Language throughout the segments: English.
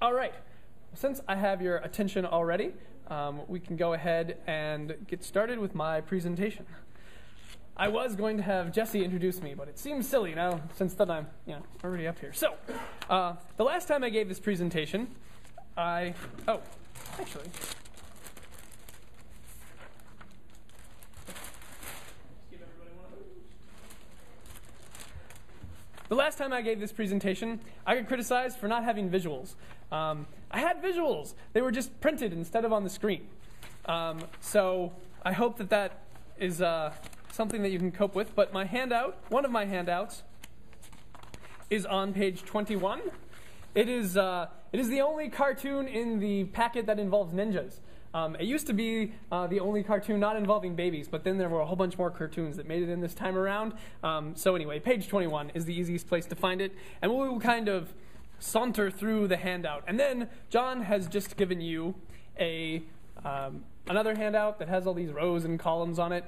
All right. Since I have your attention already, we can go ahead and get started with my presentation. I was going to have Jesse introduce me, but it seems silly now since that I'm already up here. So, the last time I gave this presentation, The last time I gave this presentation, I got criticized for not having visuals. I had visuals. They were just printed instead of on the screen. So I hope that is something that you can cope with. But my handout, one of my handouts, is on page 21. It is the only cartoon in the packet that involves ninjas. It used to be the only cartoon not involving babies, but then there were a whole bunch more cartoons that made it in this time around. So anyway, page 21 is the easiest place to find it, and we will kind of saunter through the handout. And then John has just given you another handout that has all these rows and columns on it.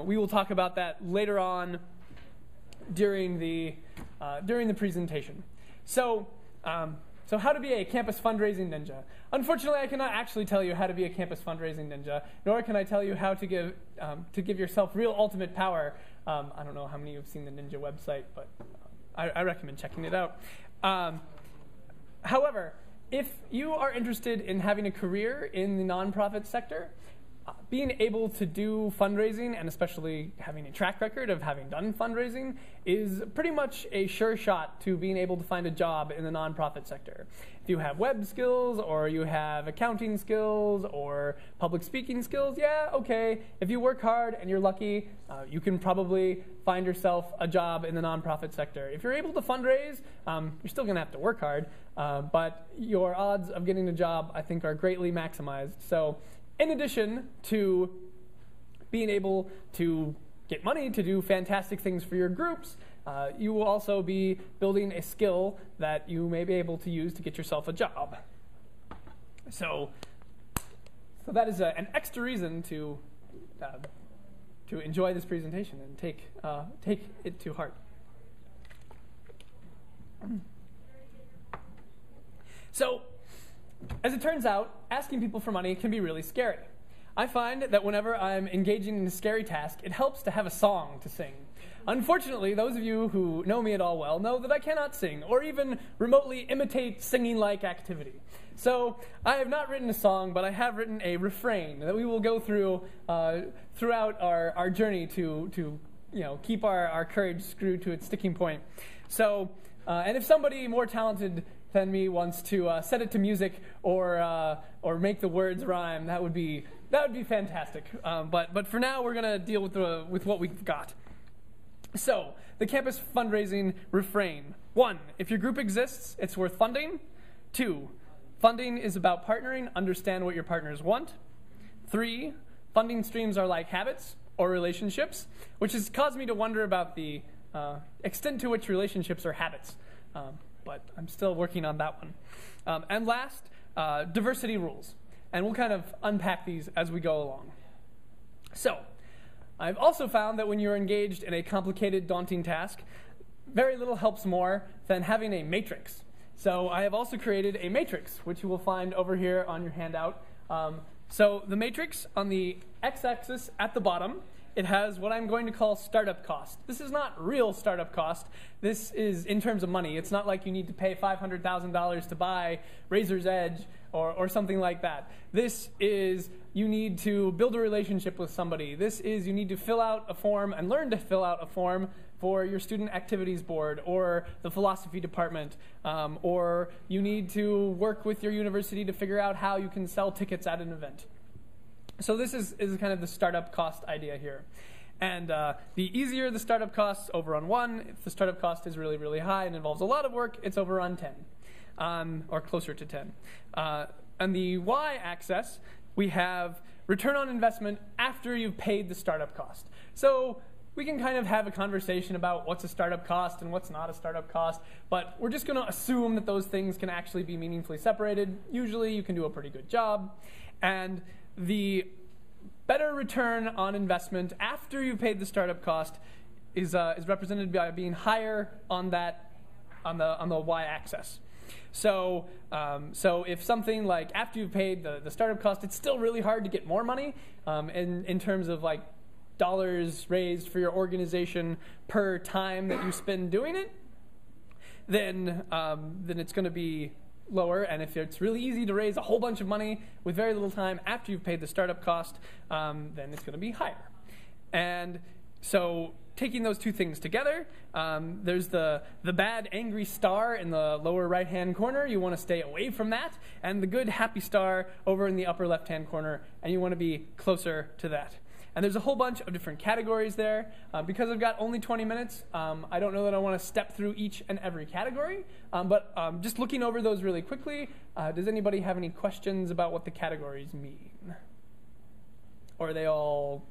We will talk about that later on during the presentation. So how to be a campus fundraising ninja. Unfortunately, I cannot actually tell you how to be a campus fundraising ninja, nor can I tell you how to give yourself real ultimate power. I don't know how many of you have seen the Ninja website, but I recommend checking it out. However, if you are interested in having a career in the nonprofit sector, being able to do fundraising, and especially having a track record of having done fundraising, is pretty much a sure shot to being able to find a job in the nonprofit sector. If you have web skills, or you have accounting skills, or public speaking skills, yeah, okay. If you work hard and you're lucky, you can probably find yourself a job in the nonprofit sector. If you're able to fundraise, you're still going to have to work hard, but your odds of getting a job, I think, are greatly maximized. So, in addition to being able to get money to do fantastic things for your groups, you will also be building a skill that you may be able to use to get yourself a job. So that is an extra reason to enjoy this presentation and take it to heart. So, as it turns out, asking people for money can be really scary. I find that whenever I'm engaging in a scary task, it helps to have a song to sing. Unfortunately, those of you who know me at all well know that I cannot sing or even remotely imitate singing-like activity. So I have not written a song, but I have written a refrain that we will go through throughout our journey to keep our courage screwed to its sticking point. So, and if somebody more talented than me wants to set it to music or make the words rhyme, that would be fantastic. But for now, we're going to deal with what we've got. So, the campus fundraising refrain. 1, if your group exists, it's worth funding. 2, funding is about partnering. Understand what your partners want. 3, funding streams are like habits or relationships, which has caused me to wonder about the extent to which relationships are habits. But I'm still working on that one. And last, diversity rules. And we'll kind of unpack these as we go along. So, I've also found that when you're engaged in a complicated, daunting task, very little helps more than having a matrix. So I have also created a matrix, which you will find over here on your handout. So the matrix on the x-axis at the bottom, it has what I'm going to call startup cost. This is not real startup cost. This is in terms of money. It's not like you need to pay $500,000 to buy Razor's Edge or something like that. This is you need to build a relationship with somebody. This is you need to fill out a form and learn to fill out a form for your student activities board or the philosophy department, or you need to work with your university to figure out how you can sell tickets at an event. So this is kind of the startup cost idea here. And the easier the startup costs over on 1, if the startup cost is really, really high and involves a lot of work, it's over on 10, or closer to 10. On the y-axis, we have return on investment after you've paid the startup cost. So we can kind of have a conversation about what's a startup cost and what's not a startup cost, but we're just going to assume that those things can actually be meaningfully separated. Usually you can do a pretty good job. And the better return on investment after you've paid the startup cost is represented by being higher on the y-axis. So, so if something like after you've paid the startup cost, it's still really hard to get more money in terms of like dollars raised for your organization per time that you spend doing it, then it's going to be lower. And if it's really easy to raise a whole bunch of money with very little time after you've paid the startup cost, then it's going to be higher. And so taking those two things together, there's the bad angry star in the lower right-hand corner. You want to stay away from that. And the good happy star over in the upper left-hand corner, and you want to be closer to that. And there's a whole bunch of different categories there. Because I've got only 20 minutes, I don't know that I want to step through each and every category. But just looking over those really quickly, does anybody have any questions about what the categories mean? Or are they all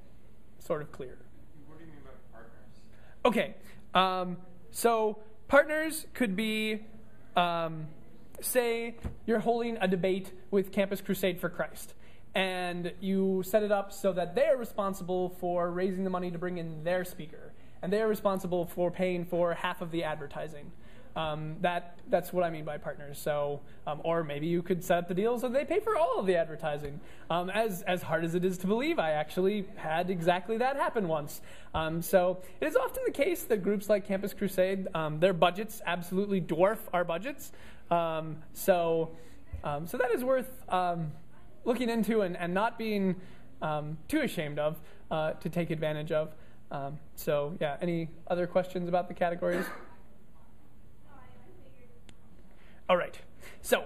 sort of clear? What do you mean by partners? Okay. So partners could be, say you're holding a debate with Campus Crusade for Christ. And you set it up so that they're responsible for raising the money to bring in their speaker. And they're responsible for paying for half of the advertising. That's what I mean by partners. So, or maybe you could set up the deal so they pay for all of the advertising. As hard as it is to believe, I actually had exactly that happen once. So it is often the case that groups like Campus Crusade, their budgets absolutely dwarf our budgets. So that is worth looking into and not being too ashamed of to take advantage of. So yeah, any other questions about the categories? All right. So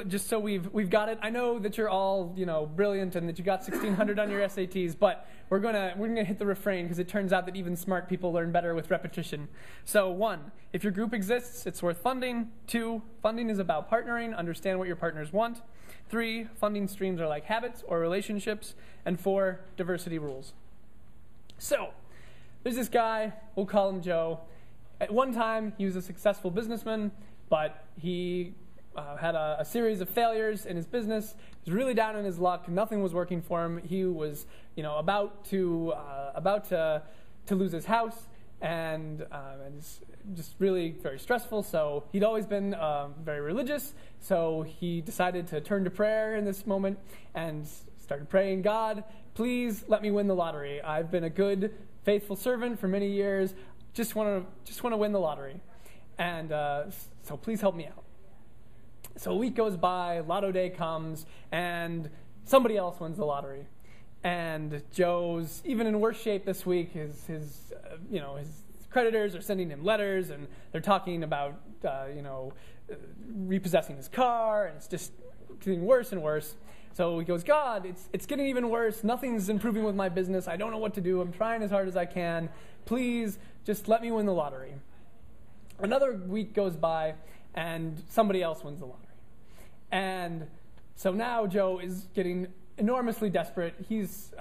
just so we've got it. I know that you're all brilliant and that you got 1,600 on your SATs, but we're gonna hit the refrain because it turns out that even smart people learn better with repetition. So 1, if your group exists, it's worth funding. 2, funding is about partnering. Understand what your partners want. 3, funding streams are like habits or relationships. And 4, diversity rules. So there's this guy, we'll call him Joe. At one time, he was a successful businessman, but he had a series of failures in his business. He was really down in his luck. Nothing was working for him. He was, about to lose his house, and it's just really very stressful. So he'd always been very religious. So he decided to turn to prayer in this moment and started praying, God, please let me win the lottery. I've been a good, faithful servant for many years. Just want to win the lottery, and so please help me out. So a week goes by, Lotto Day comes, and somebody else wins the lottery. And Joe's even in worse shape this week. His creditors are sending him letters, and they're talking about repossessing his car, and it's just getting worse and worse. So he goes, God, it's getting even worse. Nothing's improving with my business. I don't know what to do. I'm trying as hard as I can. Please, just let me win the lottery. Another week goes by, and somebody else wins the lottery. And so now Joe is getting enormously desperate. He's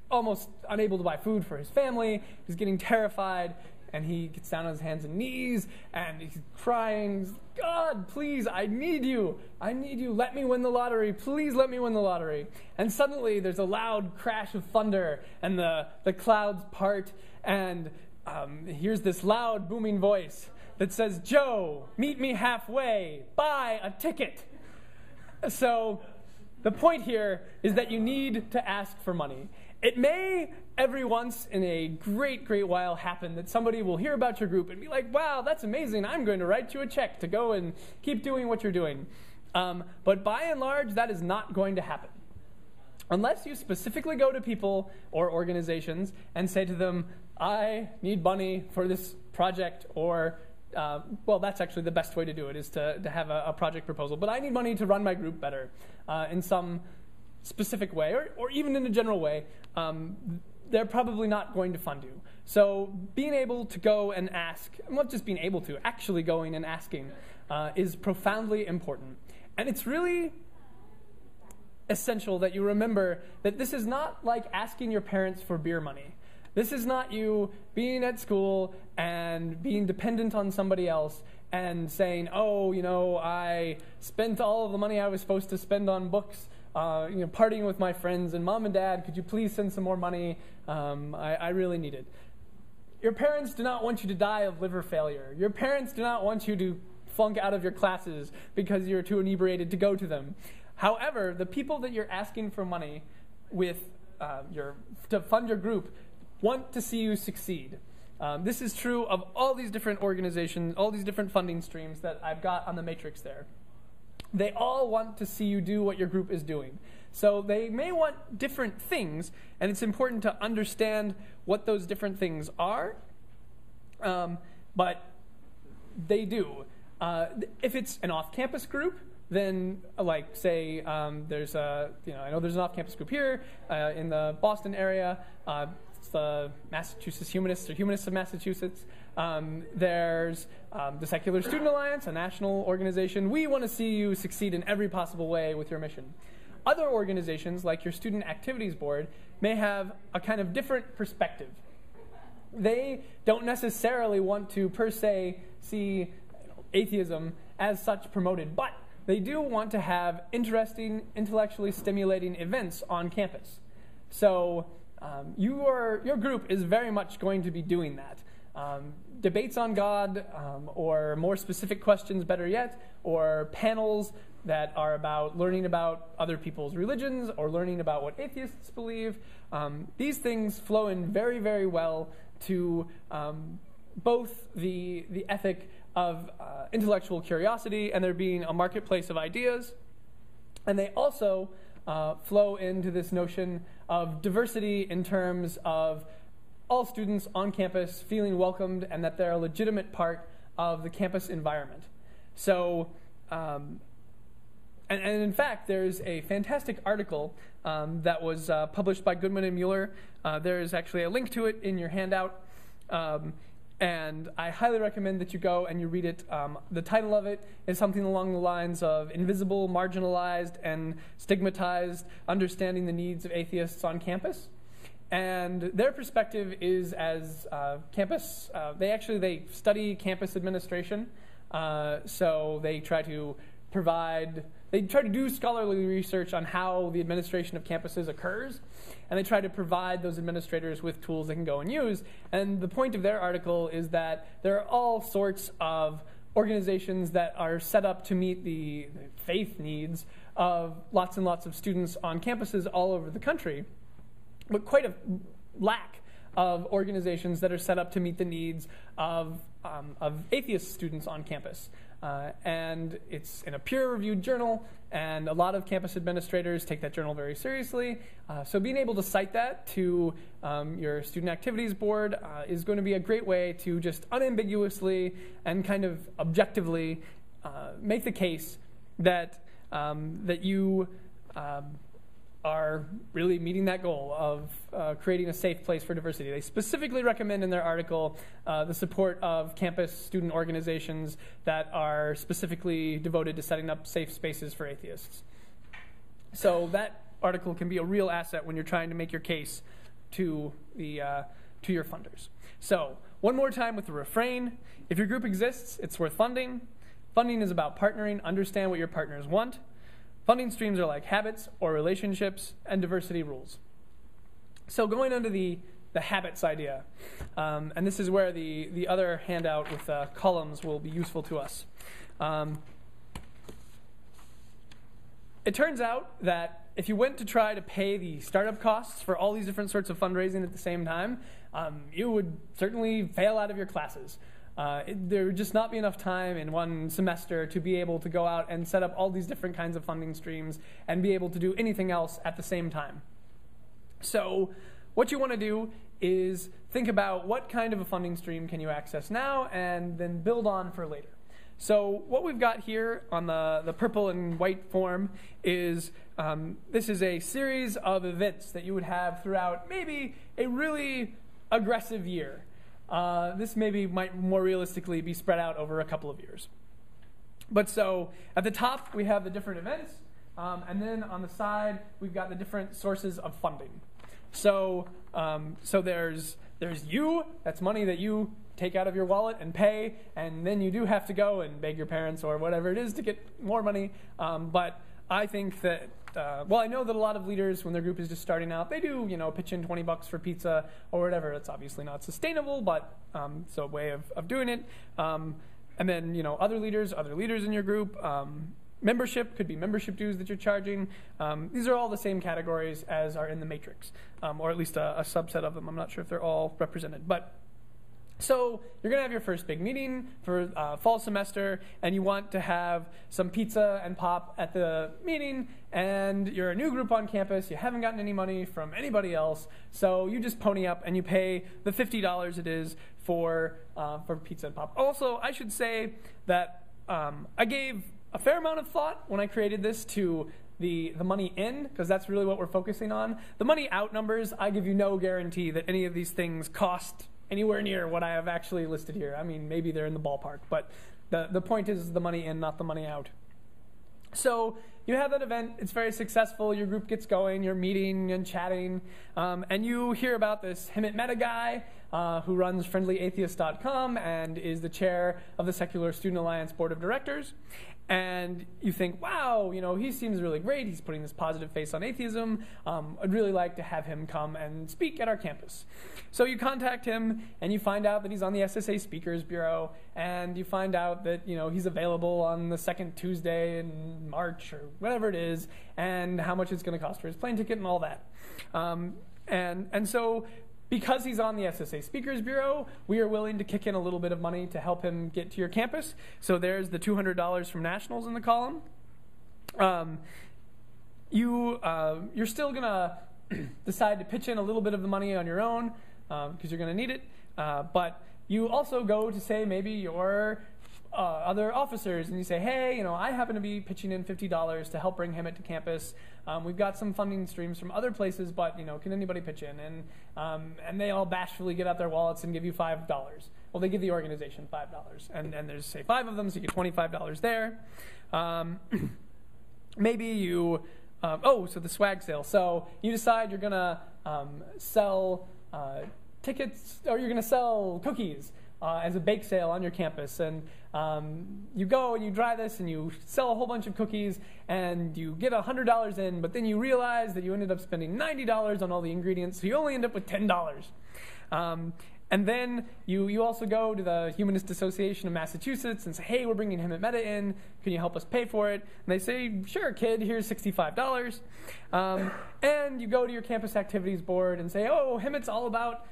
almost unable to buy food for his family. He's getting terrified. And he gets down on his hands and knees, and he's crying, God, please, I need you. I need you. Let me win the lottery. Please let me win the lottery. And suddenly there's a loud crash of thunder, and the clouds part, and here's this loud, booming voice that says, Joe, meet me halfway. Buy a ticket. So the point here is that you need to ask for money. It may every once in a great, great while happen that somebody will hear about your group and be like, wow, that's amazing. I'm going to write you a check to go and keep doing what you're doing. But by and large, that is not going to happen. Unless you specifically go to people or organizations and say to them, I need money for this project, or, well, that's actually the best way to do it, is to have a project proposal. But I need money to run my group better in some specific way, or even in a general way. They're probably not going to fund you. So being able to go and ask, and not just being able to, actually going and asking is profoundly important. And it's really essential that you remember that this is not like asking your parents for beer money. This is not you being at school and being dependent on somebody else and saying, oh, I spent all of the money I was supposed to spend on books, partying with my friends, and Mom and Dad, could you please send some more money? I really need it. Your parents do not want you to die of liver failure. Your parents do not want you to flunk out of your classes because you're too inebriated to go to them. However, the people that you're asking for money with to fund your group want to see you succeed. This is true of all these different organizations, all these different funding streams that I've got on the matrix there. They all want to see you do what your group is doing. So they may want different things, and it's important to understand what those different things are, but they do. If it's an off-campus group, then like say there's I know there's an off-campus group here in the Boston area. It's the Massachusetts Humanists or Humanists of Massachusetts. There's the Secular Student Alliance, a national organization. We want to see you succeed in every possible way with your mission. Other organizations, like your Student Activities Board, may have a kind of different perspective. They don't necessarily want to, per se, see atheism as such promoted, but they do want to have interesting, intellectually stimulating events on campus. So your group is very much going to be doing that. Debates on God, or more specific questions, better yet, or panels that are about learning about other people's religions or learning about what atheists believe. These things flow in very, very well to both the ethic of intellectual curiosity and there being a marketplace of ideas, and they also flow into this notion of diversity in terms of all students on campus feeling welcomed and that they're a legitimate part of the campus environment. So, and in fact, there's a fantastic article that was published by Goodman and Mueller. There's actually a link to it in your handout. And I highly recommend that you go and you read it. The title of it is something along the lines of Invisible, Marginalized, and Stigmatized, Understanding the Needs of Atheists on Campus. And their perspective is as campus, they study campus administration. So they try to do scholarly research on how the administration of campuses occurs, and they try to provide those administrators with tools they can go and use. And the point of their article is that there are all sorts of organizations that are set up to meet the faith needs of lots and lots of students on campuses all over the country, but quite a lack of organizations that are set up to meet the needs of atheist students on campus. And it's in a peer-reviewed journal, and a lot of campus administrators take that journal very seriously. So being able to cite that to your Student Activities Board is going to be a great way to just unambiguously and kind of objectively make the case that you are really meeting that goal of creating a safe place for diversity. They specifically recommend in their article the support of campus student organizations that are specifically devoted to setting up safe spaces for atheists. So that article can be a real asset when you're trying to make your case to your funders. So one more time with the refrain: if your group exists, it's worth funding. Funding is about partnering. Understand what your partners want. Funding streams are like habits or relationships, and diversity rules. So going under the habits idea, and this is where the other handout with columns will be useful to us. It turns out that if you went to try to pay the startup costs for all these different sorts of fundraising at the same time, you would certainly fail out of your classes. There would just not be enough time in one semester to be able to go out and set up all these different kinds of funding streams and be able to do anything else at the same time. So what you want to do is think about what kind of a funding stream can you access now and then build on for later. So what we've got here on the purple and white form is this is a series of events that you would have throughout maybe a really aggressive year. This might more realistically be spread out over a couple of years. But so at the top, we have the different events, and then on the side, we've got the different sources of funding. So there's you, that's money that you take out of your wallet and pay, and then you do have to go and beg your parents or whatever it is to get more money. But I think that well, I know that a lot of leaders, when their group is just starting out, they do, pitch in $20 for pizza or whatever. It's obviously not sustainable, but it's a way of doing it. And then, other leaders in your group. Membership could be membership dues that you're charging. These are all the same categories as are in the matrix, or at least a subset of them. I'm not sure if they're all represented, but. So you're going to have your first big meeting for fall semester, and you want to have some pizza and pop at the meeting, and you're a new group on campus. You haven't gotten any money from anybody else, so you just pony up and you pay the $50 it is for pizza and pop. Also, I should say that I gave a fair amount of thought when I created this to the money in, because that's really what we're focusing on. The money out numbers, I give you no guarantee that any of these things cost anywhere near what I have actually listed here. I mean, maybe they're in the ballpark, but the point is the money in, not the money out. So you have that event. It's very successful. Your group gets going. You're meeting and chatting. And you hear about this Hemant Mehta guy who runs friendlyatheist.com and is the chair of the Secular Student Alliance Board of Directors. And you think, wow, he seems really great. He's putting this positive face on atheism. I'd really like to have him come and speak at our campus. So you contact him, and you find out that he's on the SSA Speakers Bureau, and you find out that he's available on the second Tuesday in March or whatever it is, and how much it's going to cost for his plane ticket and all that. And so because he's on the SSA Speakers Bureau, we are willing to kick in a little bit of money to help him get to your campus. So there's the $200 from nationals in the column. You're still going to decide to pitch in a little bit of the money on your own because you're going to need it. But you also go to, say, maybe your other officers, and you say, hey, I happen to be pitching in $50 to help bring Hemant to campus. We've got some funding streams from other places, but can anybody pitch in? And they all bashfully get out their wallets and give you $5. Well, they give the organization $5, and there's, say, 5 of them, so you get $25 there. Maybe you, so the swag sale. So you decide you're gonna sell tickets, or you're gonna sell cookies as a bake sale on your campus. And you go and you try this and you sell a whole bunch of cookies and you get $100 in, but then you realize that you ended up spending $90 on all the ingredients, so you only end up with $10. And then you also go to the Humanist Association of Massachusetts and say, hey, we're bringing Hemant Mehta in. Can you help us pay for it? And they say, sure, kid, here's $65. And you go to your campus activities board and say, oh, Hemant's all about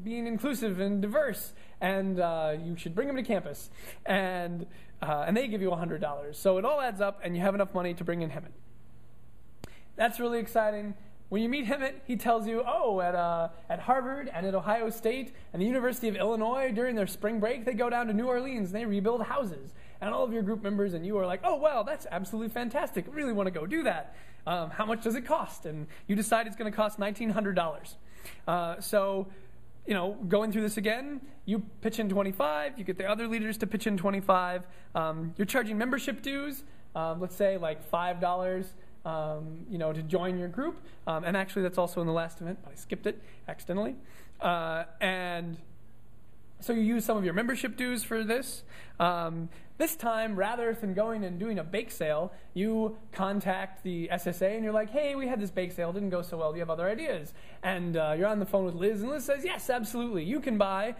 being inclusive and diverse, and you should bring him to campus. And they give you $100. So it all adds up, and you have enough money to bring in Hemant. That's really exciting. When you meet Hemant, he tells you, at Harvard and at Ohio State and the University of Illinois, during their spring break, they go down to New Orleans and they rebuild houses. And all of your group members and you are like, oh, wow, that's absolutely fantastic. I really want to go do that. How much does it cost? And you decide it's going to cost $1,900. So, going through this again, you pitch in 25, you get the other leaders to pitch in 25. You're charging membership dues, let's say like $5, to join your group. And actually that's also in the last event, but I skipped it accidentally. And so you use some of your membership dues for this. This time, rather than going and doing a bake sale, you contact the SSA and you're like, hey, we had this bake sale, didn't go so well, do you have other ideas? And you're on the phone with Liz, and Liz says, yes, absolutely. You can buy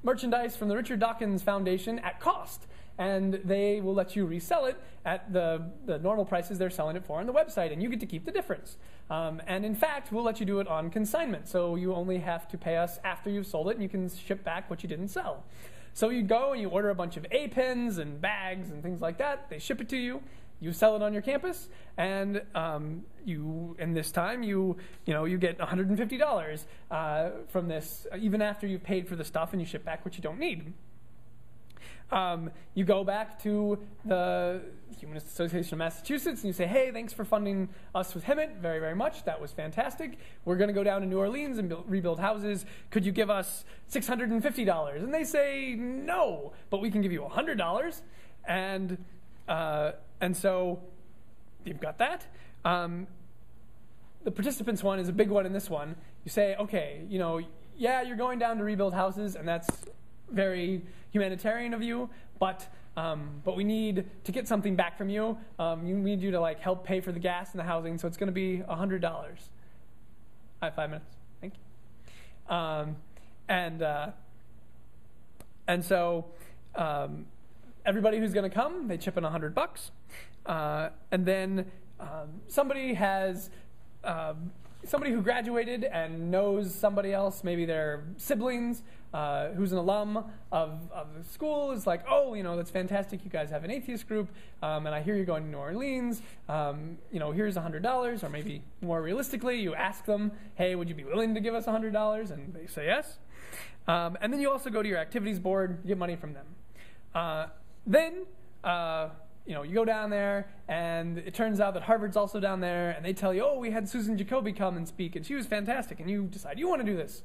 merchandise from the Richard Dawkins Foundation at cost, and they will let you resell it at the normal prices they're selling it for on the website, and you get to keep the difference. And in fact, we'll let you do it on consignment, so you only have to pay us after you've sold it, and you can ship back what you didn't sell. So you go and you order a bunch of A-pens and bags and things like that. They ship it to you. You sell it on your campus, and this time you get $150 from this, even after you've paid for the stuff and you ship back what you don't need. You go back to the Humanist Association of Massachusetts and you say, hey, thanks for funding us with Hemant very, very much. That was fantastic. We're going to go down to New Orleans and rebuild houses. Could you give us $650? And they say, no, but we can give you $100. And so you've got that. The participants one is a big one in this one. You say, okay, you're going down to rebuild houses, and that's very humanitarian of you, but but we need to get something back from you. You need you to like help pay for the gas and the housing, so it's going to be $100. I have 5 minutes. Thank you. And so everybody who's going to come, they chip in $100, and then somebody who graduated and knows somebody else, maybe their siblings, who's an alum of the school, is like, oh, that's fantastic. You guys have an atheist group, and I hear you're going to New Orleans. Here's $100, or maybe more realistically, you ask them, hey, would you be willing to give us $100? And they say yes. And then you also go to your activities board, you get money from them. Then you go down there, and it turns out that Harvard's also down there, and they tell you, oh, we had Susan Jacoby come and speak, and she was fantastic, and you decide you want to do this.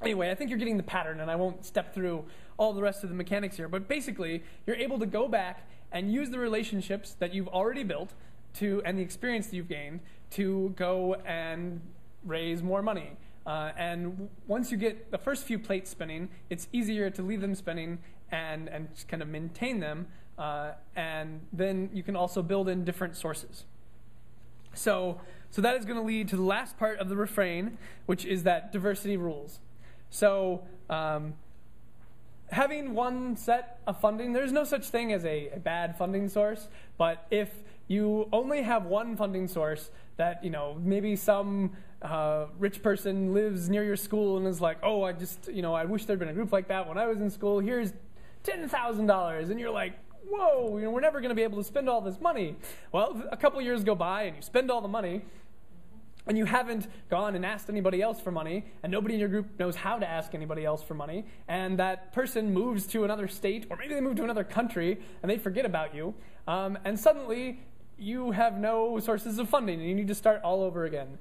Anyway, I think you're getting the pattern, and I won't step through all the rest of the mechanics here, but basically, you're able to go back and use the relationships that you've already built and the experience that you've gained to go and raise more money. And once you get the first few plates spinning, it's easier to leave them spinning and just kind of maintain them. And then you can also build in different sources. So that is going to lead to the last part of the refrain, which is that diversity rules. So having one set of funding, there's no such thing as a bad funding source, but if you only have one funding source that, maybe some rich person lives near your school and is like, oh, I wish there'd been a group like that when I was in school, here's $10,000, and you're like, whoa, we're never going to be able to spend all this money. Well, a couple years go by and you spend all the money, and you haven't gone and asked anybody else for money, and nobody in your group knows how to ask anybody else for money, and that person moves to another state, or maybe they move to another country, and they forget about you, and suddenly you have no sources of funding, and you need to start all over again.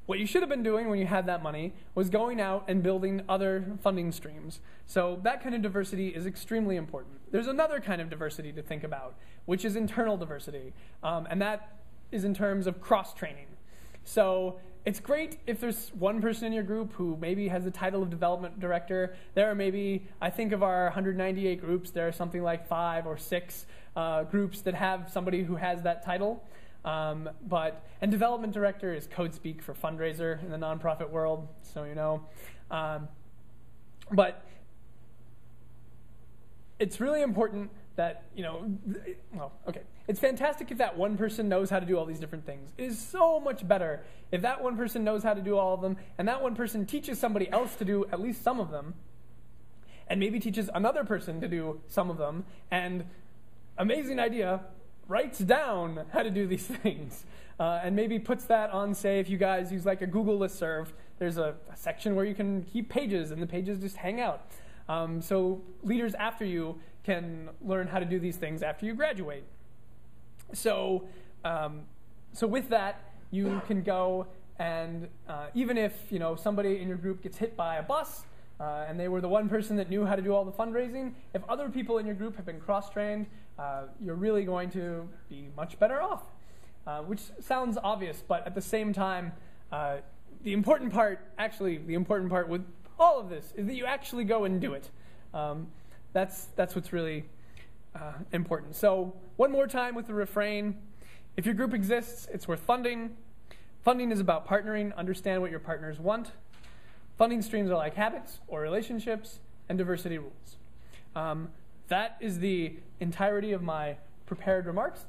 What you should have been doing when you had that money was going out and building other funding streams. So that kind of diversity is extremely important. There's another kind of diversity to think about, which is internal diversity, and that is in terms of cross-training. So it's great if there's one person in your group who maybe has the title of development director. There are maybe, I think of our 198 groups, there are something like 5 or 6 groups that have somebody who has that title. And development director is code speak for fundraiser in the nonprofit world, so you know. But it's really important that, it's fantastic if that one person knows how to do all these different things. It is so much better if that one person knows how to do all of them, and that one person teaches somebody else to do at least some of them, and maybe teaches another person to do some of them, and amazing idea, writes down how to do these things, and maybe puts that on, say, if you guys use like a Google listserv, there's a section where you can keep pages, and the pages just hang out. So leaders after you can learn how to do these things after you graduate. So with that, you can go and even if somebody in your group gets hit by a bus, and they were the one person that knew how to do all the fundraising, if other people in your group have been cross-trained, you're really going to be much better off. Which sounds obvious, but at the same time, the important part with all of this is that you actually go and do it. That's what's really important. So one more time with the refrain. If your group exists, it's worth funding. Funding is about partnering. Understand what your partners want. Funding streams are like habits or relationships, and diversity rules. That is the entirety of my prepared remarks.